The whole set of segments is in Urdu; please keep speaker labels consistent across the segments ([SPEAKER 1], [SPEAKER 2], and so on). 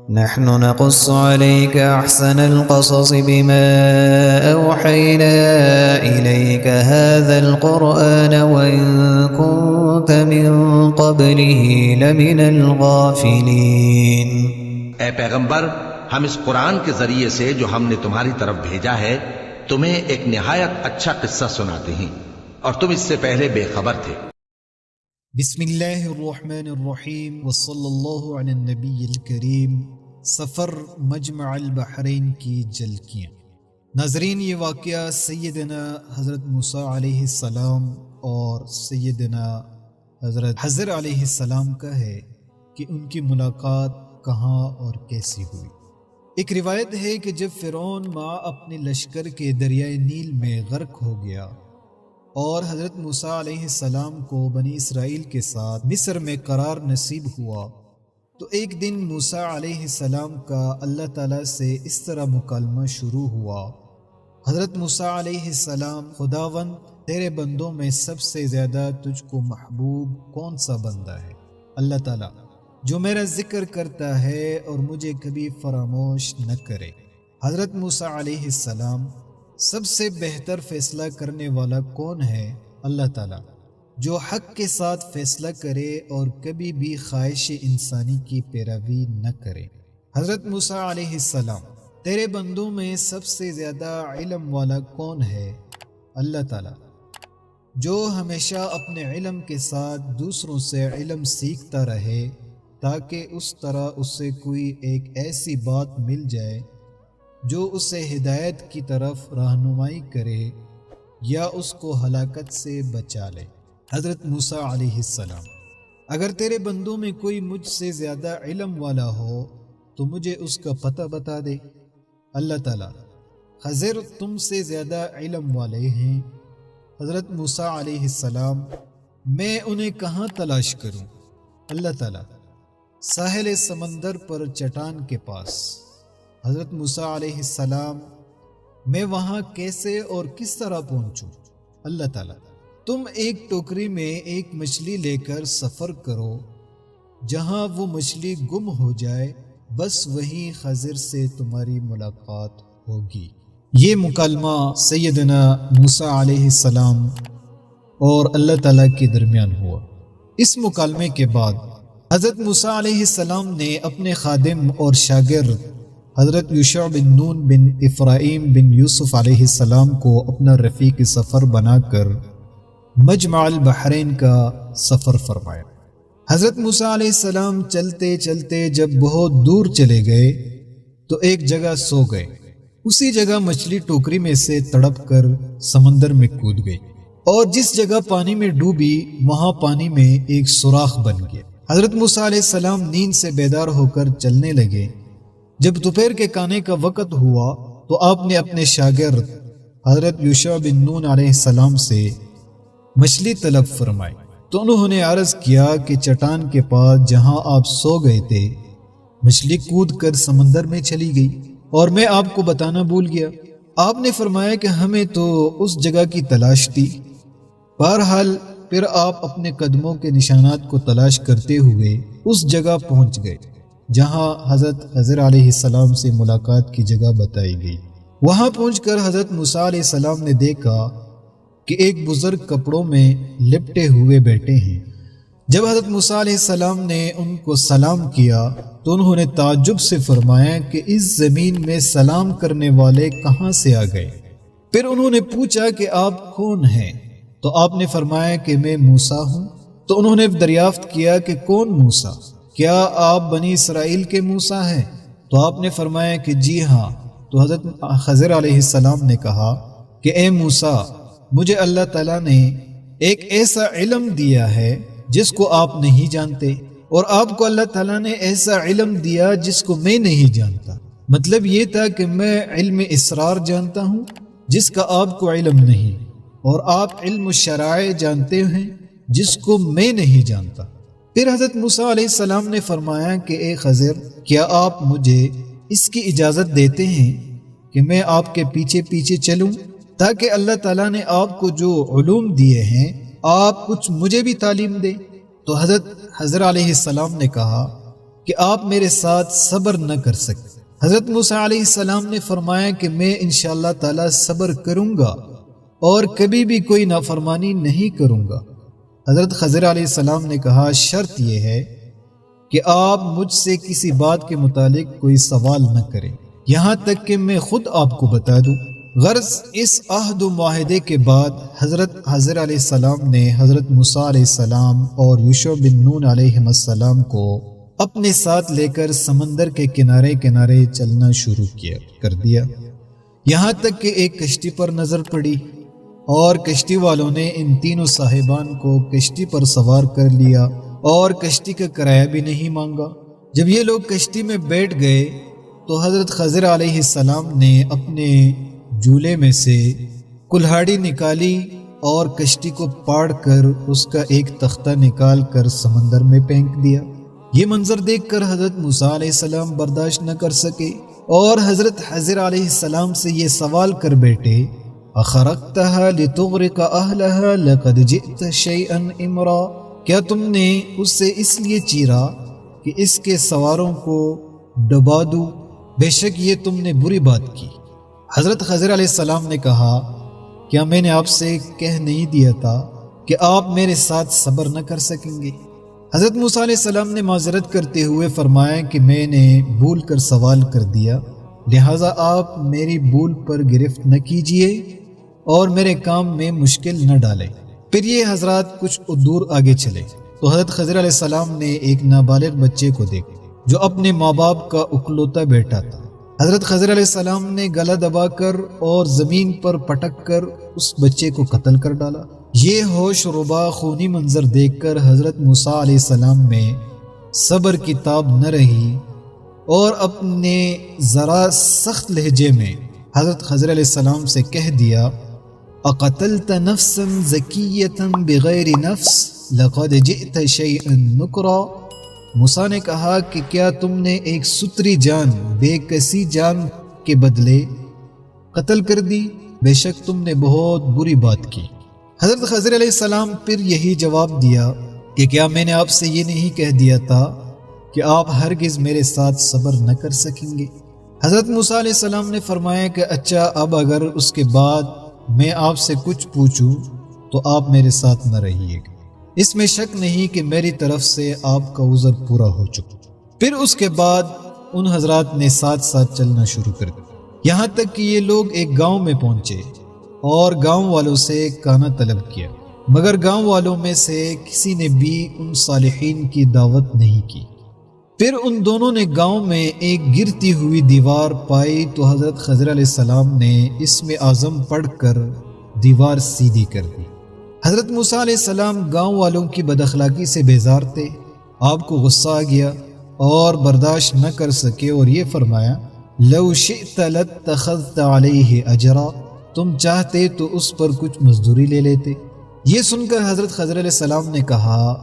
[SPEAKER 1] نحن نقص عليك أحسن القصص بما أوحينا إليك هذا القرآن وإن كنت من قبله لمن الغافلين۔
[SPEAKER 2] اے پیغمبر، ہم اس قرآن کے ذریعے سے جو ہم نے تمہاری طرف بھیجا ہے تمہیں ایک نہایت اچھا قصہ سناتے ہیں اور تم اس سے پہلے بے خبر تھے۔
[SPEAKER 3] بسم اللہ الرحمن الرحیم وصلی اللہ علی النبی الکریم۔ سفر مجمع البحرین کی جھلکیاں۔ ناظرین، یہ واقعہ سیدنا حضرت موسیٰ علیہ السلام اور سیدنا حضرت خضر علیہ السلام کا ہے کہ ان کی ملاقات کہاں اور کیسی ہوئی۔ ایک روایت ہے کہ جب فرعون ماں اپنے لشکر کے دریائے نیل میں غرق ہو گیا اور حضرت موسیٰ علیہ السلام کو بنی اسرائیل کے ساتھ مصر میں قرار نصیب ہوا، تو ایک دن موسیٰ علیہ السلام کا اللہ تعالیٰ سے اس طرح مکالمہ شروع ہوا۔ حضرت موسیٰ علیہ السلام، خداوند تیرے بندوں میں سب سے زیادہ تجھ کو محبوب کون سا بندہ ہے؟ اللہ تعالیٰ جو میرا ذکر کرتا ہے اور مجھے کبھی فراموش نہ کرے۔ حضرت موسیٰ علیہ السلام، سب سے بہتر فیصلہ کرنے والا کون ہے؟ اللہ تعالیٰ جو حق کے ساتھ فیصلہ کرے اور کبھی بھی خواہش انسانی کی پیروی نہ کرے۔ حضرت موسیٰ علیہ السلام، تیرے بندوں میں سب سے زیادہ علم والا کون ہے؟ اللہ تعالیٰ جو ہمیشہ اپنے علم کے ساتھ دوسروں سے علم سیکھتا رہے تاکہ اس طرح اسے کوئی ایک ایسی بات مل جائے جو اسے ہدایت کی طرف رہنمائی کرے یا اس کو ہلاکت سے بچا لے۔ حضرت موسیٰ علیہ السلام، اگر تیرے بندوں میں کوئی مجھ سے زیادہ علم والا ہو تو مجھے اس کا پتہ بتا دے۔ اللہ تعالیٰ، خضر تم سے زیادہ علم والے ہیں۔ حضرت موسیٰ علیہ السلام، میں انہیں کہاں تلاش کروں؟ اللہ تعالیٰ، ساحل سمندر پر چٹان کے پاس۔ حضرت موسیٰ علیہ السلام، میں وہاں کیسے اور کس طرح پہنچوں؟ اللہ تعالیٰ، تم ایک ٹوکری میں ایک مچھلی لے کر سفر کرو، جہاں وہ مچھلی گم ہو جائے بس وہیں خضر سے تمہاری ملاقات ہوگی۔ یہ مکالمہ سیدنا موسیٰ علیہ السلام اور اللہ تعالیٰ کے درمیان ہوا۔ اس مکالمے کے بعد حضرت موسیٰ علیہ السلام نے اپنے خادم اور شاگرد حضرت یوشع بن نون بن افرایم بن یوسف علیہ السلام کو اپنا رفیق سفر بنا کر مجمع البحرین کا سفر فرمایا۔ حضرت موسیٰ علیہ السلام چلتے چلتے جب بہت دور چلے گئے تو ایک جگہ سو گئے۔ اسی جگہ مچھلی ٹوکری میں سے تڑپ کر سمندر میں کود گئی اور جس جگہ پانی میں ڈوبی وہاں پانی میں ایک سوراخ بن گیا۔ حضرت موسیٰ علیہ السلام نیند سے بیدار ہو کر چلنے لگے۔ جب دوپہر کے کھانے کا وقت ہوا تو آپ نے اپنے شاگرد حضرت یوشع بن نون علیہ السلام سے مچھلی طلب فرمائی، تو انہوں نے عرض کیا کہ چٹان کے پاس جہاں آپ سو گئے تھے مچھلی کود کر سمندر میں چلی گئی اور میں آپ کو بتانا بھول گیا۔ آپ نے فرمایا کہ ہمیں تو اس جگہ کی تلاش تھی۔ بہرحال پھر آپ اپنے قدموں کے نشانات کو تلاش کرتے ہوئے اس جگہ پہنچ گئے جہاں حضرت خضر علیہ السلام سے ملاقات کی جگہ بتائی گئی۔ وہاں پہنچ کر حضرت موسیٰ علیہ السلام نے دیکھا کہ ایک بزرگ کپڑوں میں لپٹے ہوئے بیٹھے ہیں۔ جب حضرت موسیٰ علیہ السلام نے ان کو سلام کیا تو انہوں نے تعجب سے فرمایا کہ اس زمین میں سلام کرنے والے کہاں سے آ گئے؟ پھر انہوں نے پوچھا کہ آپ کون ہیں؟ تو آپ نے فرمایا کہ میں موسیٰ ہوں۔ تو انہوں نے دریافت کیا کہ کون موسیٰ؟ کیا آپ بنی اسرائیل کے موسیٰ ہیں؟ تو آپ نے فرمایا کہ جی ہاں۔ تو حضرت خضر علیہ السلام نے کہا کہ اے موسیٰ، مجھے اللہ تعالیٰ نے ایک ایسا علم دیا ہے جس کو آپ نہیں جانتے، اور آپ کو اللہ تعالیٰ نے ایسا علم دیا جس کو میں نہیں جانتا۔ مطلب یہ تھا کہ میں علم اسرار جانتا ہوں جس کا آپ کو علم نہیں، اور آپ علم الشرائع جانتے ہیں جس کو میں نہیں جانتا۔ پھر حضرت موسیٰ علیہ السلام نے فرمایا کہ اے خضر، کیا آپ مجھے اس کی اجازت دیتے ہیں کہ میں آپ کے پیچھے پیچھے چلوں تاکہ اللہ تعالیٰ نے آپ کو جو علوم دیے ہیں آپ کچھ مجھے بھی تعلیم دیں؟ تو حضرت خضر علیہ السلام نے کہا کہ آپ میرے ساتھ صبر نہ کر سکتے؟ حضرت موسیٰ علیہ السلام نے فرمایا کہ میں انشاءاللہ تعالی صبر کروں گا اور کبھی بھی کوئی نافرمانی نہیں کروں گا۔ حضرت خضر علیہ السلام نے کہا شرط یہ ہے کہ آپ مجھ سے کسی بات کے متعلق کوئی سوال نہ کریں یہاں تک کہ میں خود آپ کو بتا دوں۔ غرض اس عہد و معاہدے کے بعد حضرت خضر علیہ السلام نے حضرت موسیٰ علیہ السلام اور یوشع بن نون علیہ السلام کو اپنے ساتھ لے کر سمندر کے کنارے کنارے چلنا شروع کر دیا، یہاں تک کہ ایک کشتی پر نظر پڑی اور کشتی والوں نے ان تینوں صاحبان کو کشتی پر سوار کر لیا اور کشتی کا کرایہ بھی نہیں مانگا۔ جب یہ لوگ کشتی میں بیٹھ گئے تو حضرت خضر علیہ السلام نے اپنے جولے میں سے کلہاڑی نکالی اور کشتی کو پاڑ کر اس کا ایک تختہ نکال کر سمندر میں پھینک دیا۔ یہ منظر دیکھ کر حضرت موسیٰ علیہ السلام برداشت نہ کر سکے اور حضرت خضر علیہ السلام سے یہ سوال کر بیٹھے اخرقتها لتغرق اهلها لقد جئت شيئا امرا، کیا تم نے اس سے اس لیے چیرا کہ اس کے سواروں کو ڈبا دوں؟ بے شک یہ تم نے بری بات کی۔ حضرت خضر علیہ السلام نے کہا کیا میں نے آپ سے کہہ نہیں دیا تھا کہ آپ میرے ساتھ صبر نہ کر سکیں گے؟ حضرت موسیٰ علیہ السلام نے معذرت کرتے ہوئے فرمایا کہ میں نے بھول کر سوال کر دیا، لہٰذا آپ میری بھول پر گرفت نہ کیجیے اور میرے کام میں مشکل نہ ڈالیں۔ پھر یہ حضرات کچھ دور آگے چلے تو حضرت خضر علیہ السلام نے ایک نابالغ بچے کو دیکھا جو اپنے ماں باپ کا اکلوتا بیٹا تھا۔ حضرت خضر علیہ السلام نے گلا دبا کر اور زمین پر پٹک کر اس بچے کو قتل کر ڈالا۔ یہ ہوش ربا خونی منظر دیکھ کر حضرت موسیٰ علیہ السلام میں صبر کی تاب نہ رہی اور اپنے ذرا سخت لہجے میں حضرت خضر علیہ السلام سے کہہ دیا اقتلت نفسا زکیتا بغیر نفس لقد جئت شیئا نکرا۔ موسیٰ نے کہا کہ کیا تم نے ایک ستری جان بے کسی جان کے بدلے قتل کر دی؟ بے شک تم نے بہت بری بات کی۔ حضرت خضر علیہ السلام پھر یہی جواب دیا کہ کیا میں نے آپ سے یہ نہیں کہہ دیا تھا کہ آپ ہرگز میرے ساتھ صبر نہ کر سکیں گے؟ حضرت موسیٰ علیہ السلام نے فرمایا کہ اچھا اب اگر اس کے بعد میں آپ سے کچھ پوچھوں تو آپ میرے ساتھ نہ رہیے گا، اس میں شک نہیں کہ میری طرف سے آپ کا عذر پورا ہو چکا۔ پھر اس کے بعد ان حضرات نے ساتھ ساتھ چلنا شروع کر دیا، یہاں تک کہ یہ لوگ ایک گاؤں میں پہنچے اور گاؤں والوں سے کانا طلب کیا، مگر گاؤں والوں میں سے کسی نے بھی ان صالحین کی دعوت نہیں کی۔ پھر ان دونوں نے گاؤں میں ایک گرتی ہوئی دیوار پائی تو حضرت خضر علیہ السلام نے اسم اعظم پڑھ کر دیوار سیدھی کر دی۔ حضرت موسیٰ علیہ السلام گاؤں والوں کی بد اخلاقی سے بیزار تھے، آپ کو غصہ آ گیا اور برداشت نہ کر سکے اور یہ فرمایا لو شئت لاتخذت علیہ اجرا، تم چاہتے تو اس پر کچھ مزدوری لے لیتے۔ یہ سن کر حضرت خضر علیہ السلام نے کہا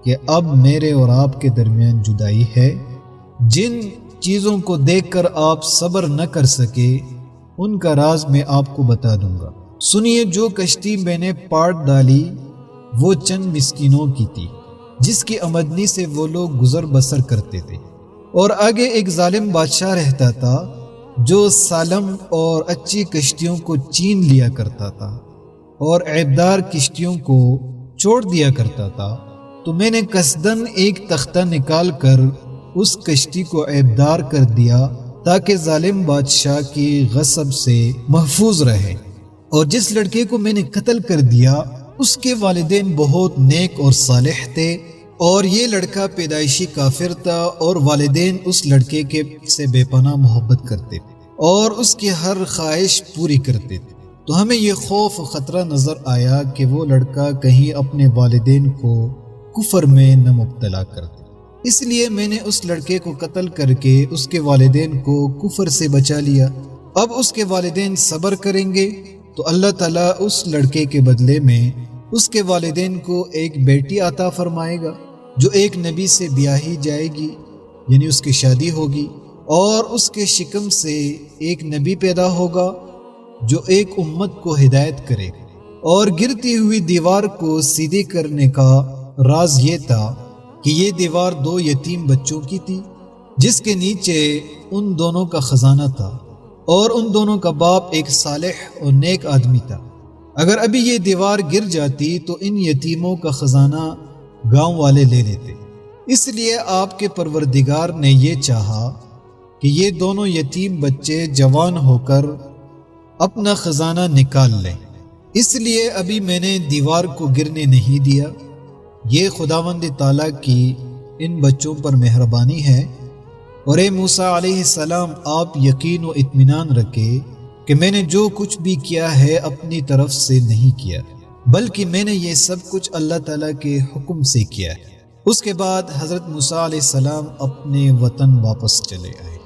[SPEAKER 3] کہ اب میرے اور آپ کے درمیان جدائی ہے، جن چیزوں کو دیکھ کر آپ صبر نہ کر سکے ان کا راز میں آپ کو بتا دوں گا۔ سنیے، جو کشتی میں نے پاڑ ڈالی وہ چند مسکینوں کی تھی جس کی آمدنی سے وہ لوگ گزر بسر کرتے تھے، اور آگے ایک ظالم بادشاہ رہتا تھا جو سالم اور اچھی کشتیوں کو چین لیا کرتا تھا اور عیبدار کشتیوں کو چھوڑ دیا کرتا تھا، تو میں نے قصداً ایک تختہ نکال کر اس کشتی کو عیبدار کر دیا تاکہ ظالم بادشاہ کی غصب سے محفوظ رہے۔ اور جس لڑکے کو میں نے قتل کر دیا اس کے والدین بہت نیک اور صالح تھے، اور یہ لڑکا پیدائشی کافر تھا، اور والدین اس لڑکے کے سے بے پناہ محبت کرتے تھے اور اس کی ہر خواہش پوری کرتے تھے۔ تو ہمیں یہ خوف و خطرہ نظر آیا کہ وہ لڑکا کہیں اپنے والدین کو کفر میں نہ مبتلا کر دے، اس لیے میں نے اس لڑکے کو قتل کر کے اس کے والدین کو کفر سے بچا لیا۔ اب اس کے والدین صبر کریں گے تو اللہ تعالیٰ اس لڑکے کے بدلے میں اس کے والدین کو ایک بیٹی عطا فرمائے گا جو ایک نبی سے بیاہی جائے گی، یعنی اس کی شادی ہوگی، اور اس کے شکم سے ایک نبی پیدا ہوگا جو ایک امت کو ہدایت کرے گا۔ اور گرتی ہوئی دیوار کو سیدھی کرنے کا راز یہ تھا کہ یہ دیوار 2 یتیم بچوں کی تھی جس کے نیچے ان دونوں کا خزانہ تھا، اور ان دونوں کا باپ ایک صالح اور نیک آدمی تھا۔ اگر ابھی یہ دیوار گر جاتی تو ان یتیموں کا خزانہ گاؤں والے لے لیتے، اس لیے آپ کے پروردگار نے یہ چاہا کہ یہ دونوں یتیم بچے جوان ہو کر اپنا خزانہ نکال لیں، اس لیے ابھی میں نے دیوار کو گرنے نہیں دیا۔ یہ خداوند تعالیٰ کی ان بچوں پر مہربانی ہے، اور اے موسیٰ علیہ السلام آپ یقین و اطمینان رکھے کہ میں نے جو کچھ بھی کیا ہے اپنی طرف سے نہیں کیا، بلکہ میں نے یہ سب کچھ اللہ تعالیٰ کے حکم سے کیا ہے۔ اس کے بعد حضرت موسیٰ علیہ السلام اپنے وطن واپس چلے آئے۔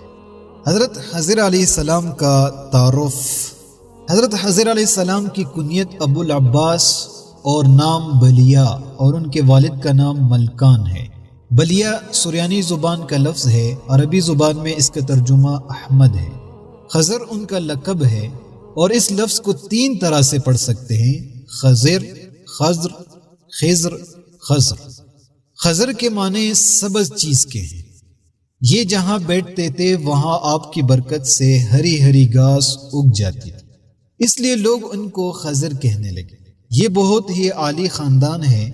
[SPEAKER 3] حضرت خضر علیہ السلام کا تعارف۔ حضرت خضر علیہ السلام کی کنیت ابو العباس اور نام بلیا، اور ان کے والد کا نام ملکان ہے۔ بلیا سریانی زبان کا لفظ ہے، عربی زبان میں اس کا ترجمہ احمد ہے۔ خضر ان کا لقب ہے، اور اس لفظ کو 3 طرح سے پڑھ سکتے ہیں: خضر، خضر، خضر، خضر۔ خضر کے معنی سبز چیز کے ہیں۔ یہ جہاں بیٹھتے تھے وہاں آپ کی برکت سے ہری ہری گھاس اگ جاتی تھی، اس لیے لوگ ان کو خضر کہنے لگے۔ یہ بہت ہی عالی خاندان ہے،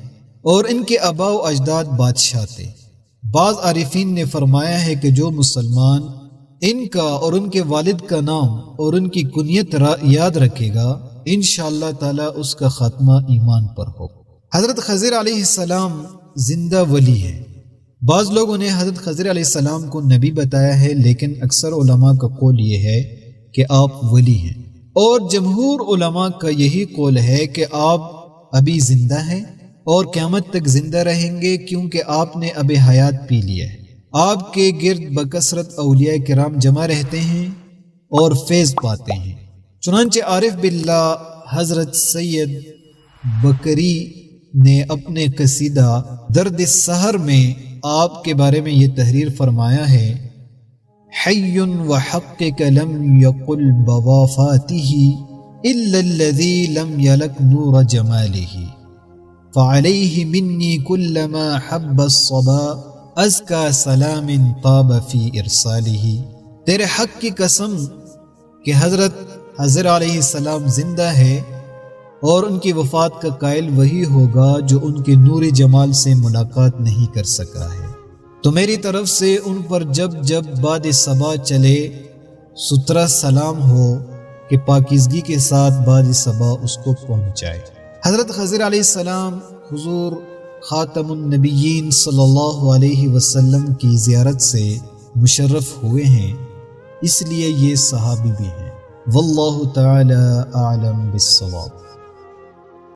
[SPEAKER 3] اور ان کے آباء و اجداد بادشاہ تھے۔ بعض عارفین نے فرمایا ہے کہ جو مسلمان ان کا اور ان کے والد کا نام اور ان کی کنیت یاد رکھے گا، انشاءاللہ تعالی اس کا خاتمہ ایمان پر ہو۔ حضرت خضر علیہ السلام زندہ ولی ہے۔ بعض لوگوں نے حضرت خضر علیہ السلام کو نبی بتایا ہے، لیکن اکثر علماء کا قول یہ ہے کہ آپ ولی ہیں، اور جمہور علماء کا یہی قول ہے کہ آپ ابھی زندہ ہیں اور قیامت تک زندہ رہیں گے، کیونکہ آپ نے اب حیات پی لیا ہے۔ آپ کے گرد بکثرت اولیاء کرام جمع رہتے ہیں اور فیض پاتے ہیں۔ چنانچہ عارف باللہ حضرت سید بکری نے اپنے قصیدہ درد السحر میں آپ کے بارے میں یہ تحریر فرمایا ہے: حی وحقک لم یقل بوفاتہ الا الذی لم یلک نور جمالہ فعلیہ منی کلما حب الصبا ازکا سلام طاب فی ارسالہ۔ تیرے حق کی قسم کہ حضرت خضر علیہ السلام زندہ ہے، اور ان کی وفات کا قائل وہی ہوگا جو ان کے نور جمال سے ملاقات نہیں کر سکا ہے۔ تو میری طرف سے ان پر جب جب باد صبا چلے سترہ سلام ہو کہ پاکیزگی کے ساتھ باد صبا اس کو پہنچائے۔ حضرت خضر علیہ السلام حضور خاتم النبیین صلی اللہ علیہ وسلم کی زیارت سے مشرف ہوئے ہیں، اس لیے یہ صحابی بھی ہیں۔ واللہ تعالی اعلم بالصواب۔